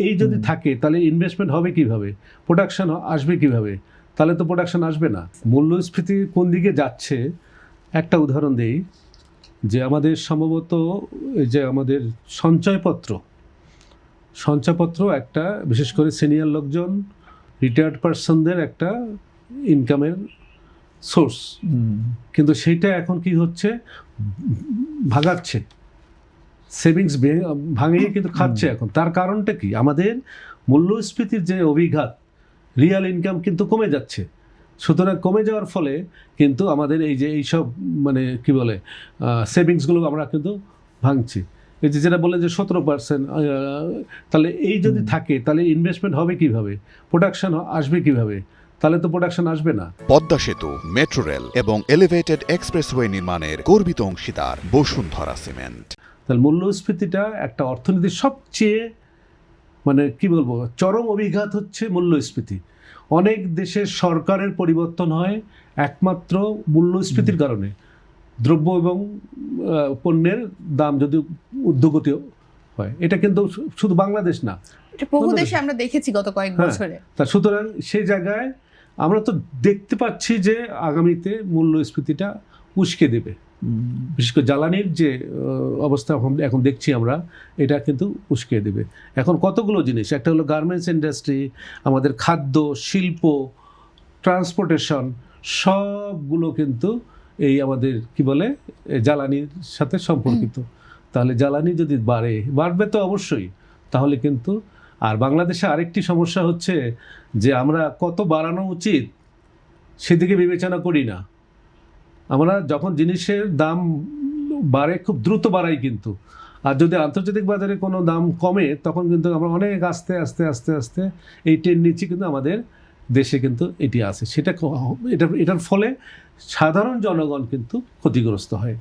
এই যদি থাকে তাহলে ইনভেস্টমেন্ট হবে কিভাবে, প্রোডাকশন আসবে কিভাবে? তাহলে তো প্রোডাকশন আসবে না। মূল্যস্ফীতি কোন দিকে যাচ্ছে একটা উদাহরণ দেই, যে আমাদের সম্ভবত এই যে আমাদের সঞ্চয়পত্র একটা, বিশেষ করে সিনিয়র লোকজন, রিটায়ার্ড পার্সনদের একটা ইনকামের সোর্স, কিন্তু সেইটা এখন কি হচ্ছে, ভাগাচ্ছে, সেভিংস ভাঙিয়ে কিন্তু খাচ্ছে এখন। তার কারণটা কি? আমাদের মূল্যস্ফীতির যে অভিঘাত, রিয়াল ইনকাম কিন্তু কমে যাচ্ছে। সুতরাং কমে যাওয়ার ফলে কিন্তু আমাদের এই যে এইসব মানে কি বলে সেভিংসগুলো আমরা কিন্তু ভাঙছি। এই যে যেটা বলে যে 17%, তাহলে এই যদি থাকে তাহলে ইনভেস্টমেন্ট হবে কিভাবে, প্রোডাকশন আসবে কিভাবে? তাহলে তো প্রোডাকশন আসবে না। পদ্মা সেতু, মেট্রো রেল এবং এলিভেটেড এক্সপ্রেসওয়ে নির্মাণের গর্বিত অংশীদার বসুন্ধরা সিমেন্ট। তাহলে মূল্যস্ফীতিটা একটা অর্থনীতির সবচেয়ে মানে কি বলবো চরম অভিঘাত হচ্ছে মূল্যস্ফীতি। অনেক দেশের সরকারের পরিবর্তন হয় একমাত্র মূল্যস্ফীতির কারণে। দ্রব্য এবং পণ্যের দাম যদি ঊর্ধ্বগতি হয়, এটা কিন্তু শুধু বাংলাদেশ না, বহু দেশে আমরা দেখেছি গত কয়েক বছরে। তা সুতরাং সেই জায়গায় আমরা তো দেখতে পাচ্ছি যে আগামীতে মূল্যস্ফীতিটা উস্কে দেবে। বিশেষ করে জ্বালানির যে অবস্থা এখন দেখছি আমরা, এটা কিন্তু উস্কে দেবে। এখন কতগুলো জিনিস, একটা হলো গার্মেন্টস ইন্ডাস্ট্রি, আমাদের খাদ্য শিল্প, ট্রান্সপোর্টেশন, সবগুলো কিন্তু এই আমাদের কি বলে জ্বালানির সাথে সম্পর্কিত। তাহলে জ্বালানি যদি বাড়বে তো অবশ্যই, তাহলে কিন্তু। আর বাংলাদেশে আরেকটি সমস্যা হচ্ছে যে আমরা কত বাড়ানো উচিত সেদিকে বিবেচনা করি না। আমরা যখন জিনিসের দাম বাড়ে খুব দ্রুত বাড়াই কিন্তু, আর যদি আন্তর্জাতিক বাজারে কোনো দাম কমে তখন কিন্তু আমরা অনেক আস্তে আস্তে আস্তে আস্তে এই টেন্ডেন্সি কিন্তু আমাদের দেশে কিন্তু এটি আছে। এটার ফলে সাধারণ জনগণ কিন্তু ক্ষতিগ্রস্ত হয়।